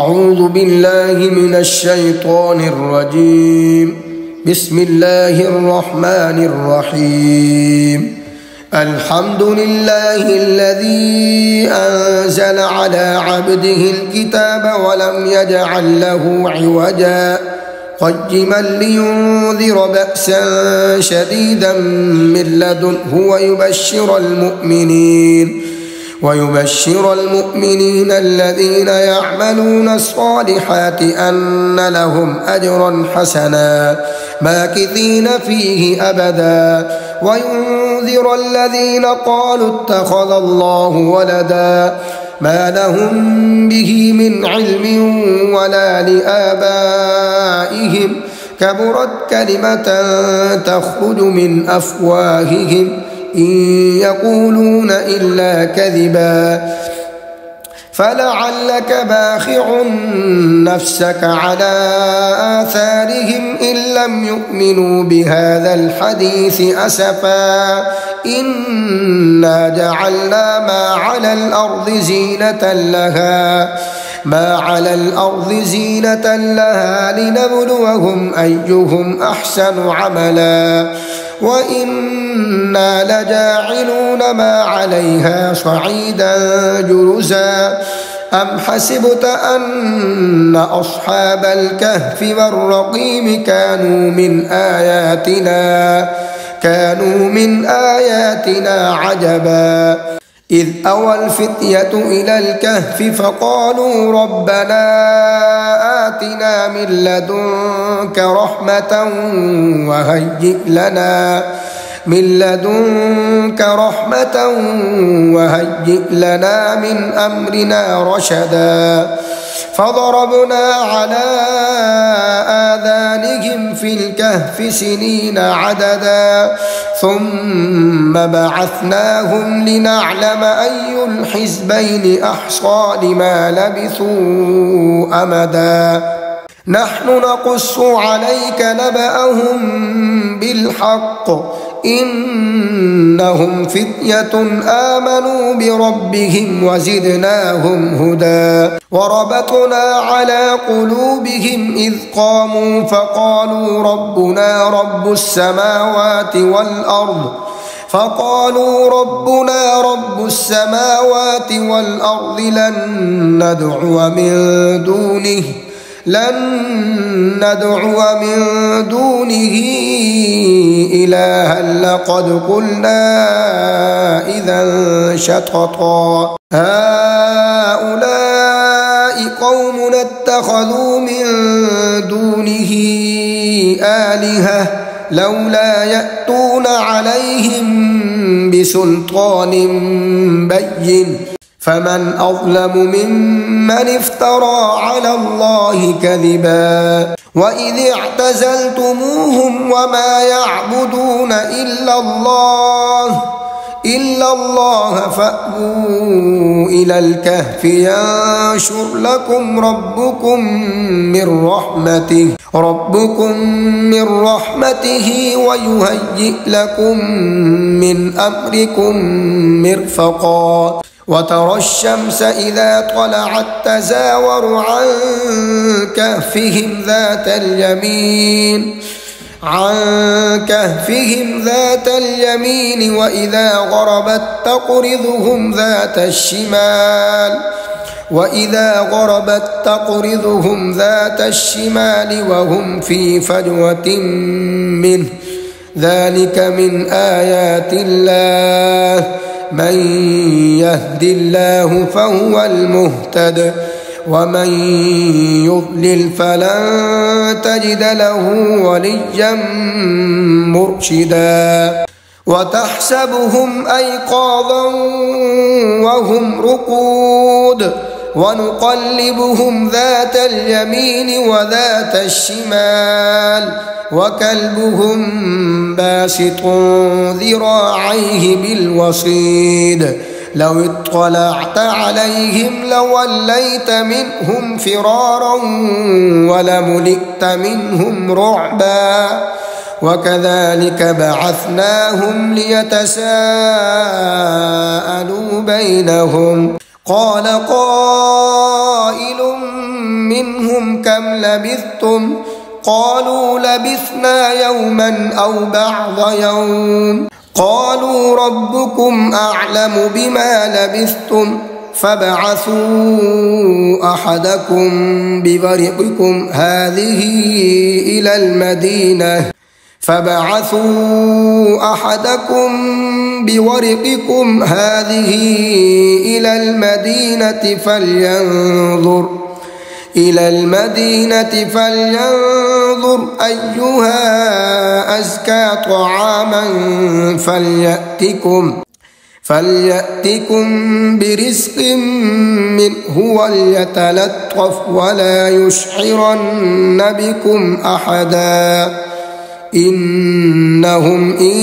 أعوذ بالله من الشيطان الرجيم. بسم الله الرحمن الرحيم. الحمد لله الذي أنزل على عبده الكتاب ولم يجعل له عوجا قيما لينذر بأسا شديدا من لدنه ويبشر المؤمنين الذين يعملون الصالحات أن لهم أجرا حسنا ماكثين فيه أبدا وينذر الذين قالوا اتخذ الله ولدا ما لهم به من علم ولا لآبائهم كبرت كلمة تخرج من أفواههم إن يقولون إلا كذبا فلعلك باخع نفسك على آثارهم إن لم يؤمنوا بهذا الحديث أسفا إنا جعلنا ما على الأرض زينة لها لنبلوهم أيهم أحسن عملا وإنا لجاعلون ما عليها صعيدا جرزا أم حسبت أن أصحاب الكهف والرقيم كانوا من آياتنا عجبا إذ أوى الفتية إلى الكهف فقالوا ربنا آتنا من لدنك رحمة وهيئ لنا من أمرنا رشدا فضربنا على آذانهم في الكهف سنين عددا ثم بعثناهم لنعلم أي الحزبين أحصى لما لبثوا أمدا نحن نقص عليك نبأهم بالحق إنهم فتية آمنوا بربهم وزدناهم هدى وربطنا على قلوبهم إذ قاموا فقالوا ربنا رب السماوات والأرض لن ندعو من دونه إلها لقد قلنا إذا شططا هؤلاء قوم اتخذوا من دونه آلهة لولا يأتون عليهم بسلطان بين فمن أظلم ممن افترى على الله كذبا وإذ اعتزلتموهم وما يعبدون إلا الله فأووا إلى الكهف ينشر لكم ربكم من رحمته ويهيئ لكم من أمركم مرفقا وترى الشمس إذا طلعت تزاور عن كهفهم ذات اليمين وإذا غربت تقرضهم ذات الشمال وهم في فجوة منه ذلك من آيات الله من يهد الله فهو المهتد ومن يضلل فلن تجد له وليا مرشدا وتحسبهم أيقاظا وهم رقود ونقلبهم ذات اليمين وذات الشمال وكلبهم باسط ذراعيه بالوصيد لو اطلعت عليهم لوليت منهم فرارا ولملئت منهم رعبا وكذلك بعثناهم ليتساءلوا بينهم قال قائل منهم كم لبثتم قالوا لبثنا يوما أو بعض يوم قالوا ربكم أعلم بما لبثتم فابعثوا أحدكم بورقكم هذه إلى المدينة فلينظر أيها أزكى طعاما فليأتكم برزق منه وليتلطف ولا يشعرن بكم أحدا إنهم إن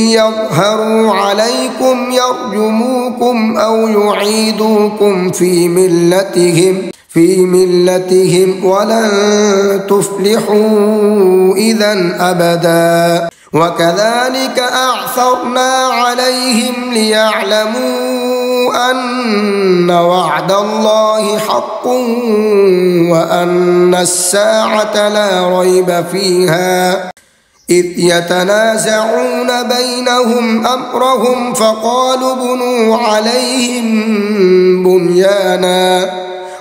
يظهروا عليكم يرجموكم أو يعيدوكم في ملتهم ولن تفلحوا إذا أبدا وكذلك أعثرنا عليهم ليعلموا أن وعد الله حق وأن الساعة لا ريب فيها إذ يتنازعون بينهم أمرهم فقالوا ابنوا عليهم بنيانا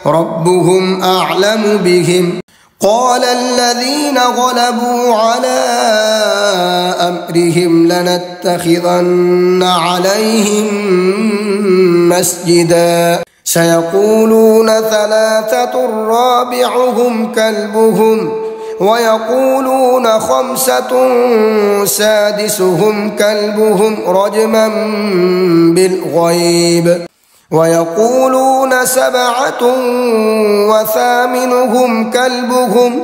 ربهم أعلم بهم قال الذين غلبوا على أمرهم لنتخذن عليهم مسجدا سيقولون ثلاثة رابعهم كلبهم ويقولون خمسة سادسهم كلبهم رجما بالغيب ويقولون سبعة وثامنهم كلبهم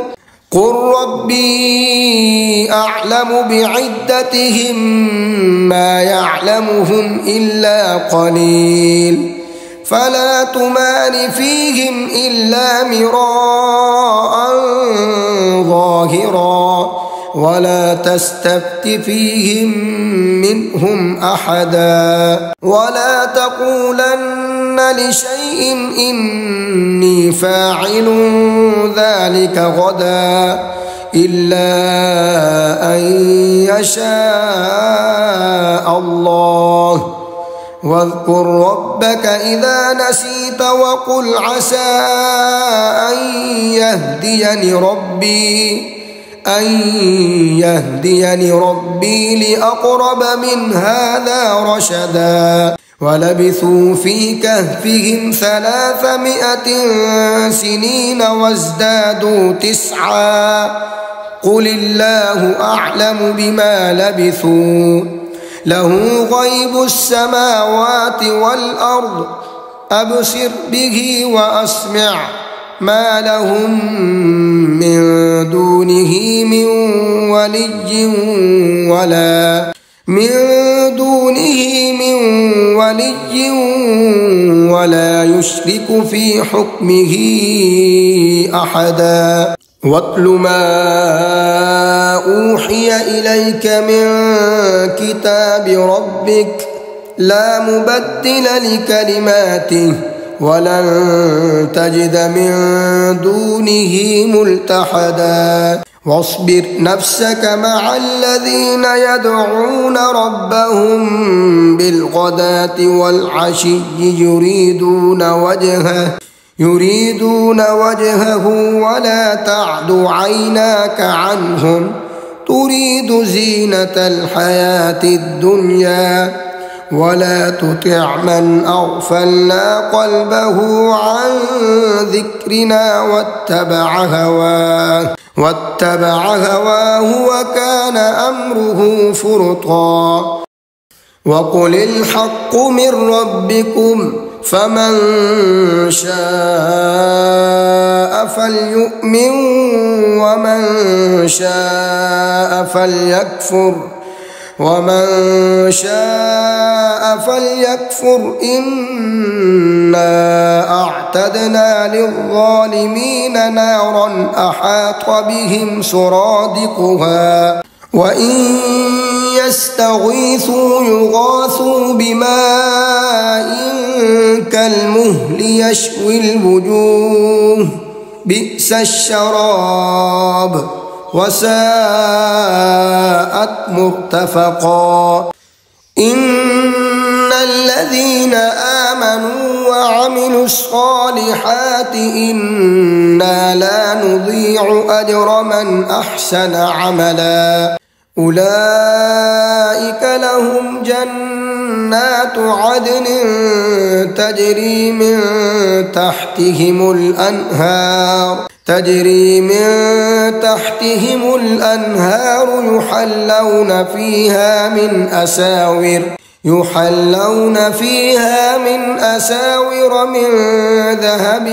قل ربي أعلم بعدتهم ما يعلمهم إلا قليل فلا تمار فيهم إلا مراء ظاهرا ولا تستفت فيهم منهم أحدا ولا تقولن لشيء إني فاعل ذلك غدا إلا أن يشاء الله واذكر ربك إذا نسيت وقل عسى أن يهديني ربي لأقرب من هذا رشدا ولبثوا في كهفهم 300 سنين وازدادوا 9 قل الله أعلم بما لبثوا له غيب السماوات والأرض أبصر به وأسمع ما لهم من دونه من ولي ولا يشرك في حكمه أحدا واتل ما أوحي إليك من كتاب ربك لا مبدل لكلماته ولن تجد من دونه ملتحدا واصبر نفسك مع الذين يدعون ربهم بالغداة والعشي يريدون وجهه ولا تعد عيناك عنهم تريد زينة الحياة الدنيا ولا تطع من أغفلنا قلبه عن ذكرنا واتبع هواه وكان أمره فرطا وقل الحق من ربكم فمن شاء فليؤمن ومن شاء فليكفر إنا أعتدنا للظالمين نارا أحاط بهم سرادقها وإن يستغيثوا يغاثوا بماء كالمهل يشوي الوجوه بئس الشراب وساءت مرتفقا إن الذين آمنوا وعملوا الصالحات إنا لا نضيع أجر من أحسن عملا أولئك لهم جنات عدن تجري من تحتهم الأنهار يحلون فيها من أساور من ذهب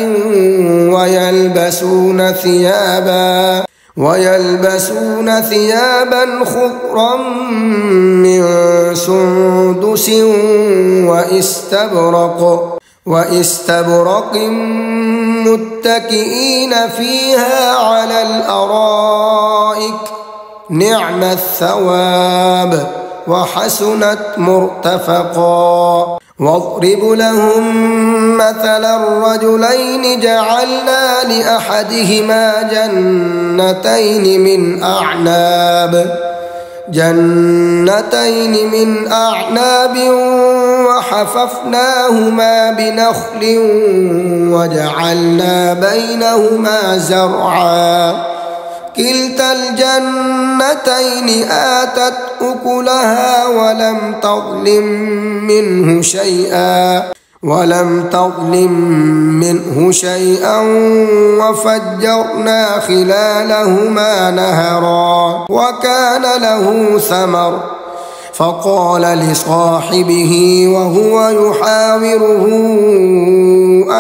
ويلبسون ثيابا خضرا من سندس واستبرق متكئين فيها على الأرائك نعم الثواب وحسنت مرتفقا واضرب لهم مثل الرجلين جعلنا لأحدهما جنتين من أعناب وحففناهما بنخل وجعلنا بينهما زرعا كلتا الجنتين آتت أكلها ولم تظلم منه شيئا وفجرنا خلالهما نهرا وكان له ثمر فقال لصاحبه وهو يحاوره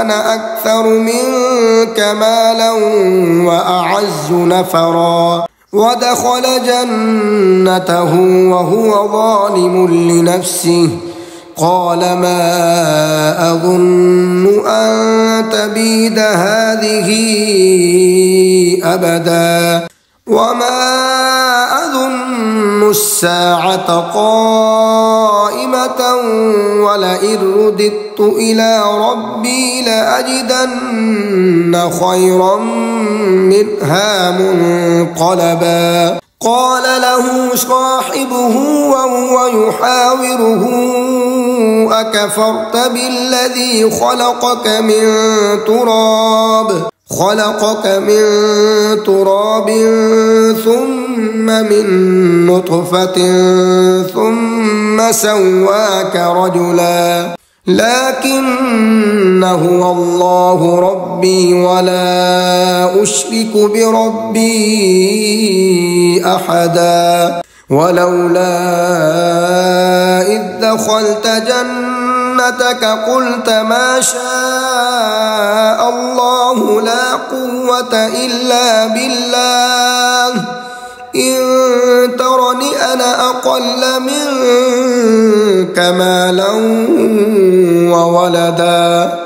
أنا أكثر منك مالا وأعز نفرا ودخل جنته وهو ظالم لنفسه قال ما أظن أن تبيد هذه أبدا وما أظن الساعة قائمة ولئن رددت إلى ربي لأجدن خيرا منها منقلبا قال له صاحبه وهو يحاوره أكفرت بالذي خلقك من تراب ثم من نطفة ثم سواك رجلا لكن هو الله ربي ولا أشرك بربي أحدا ولولا إذ دخلت جنتك قلت ما شاء الله لا قوة إلا بالله إن ترني أنا أقل منك مالا وولدا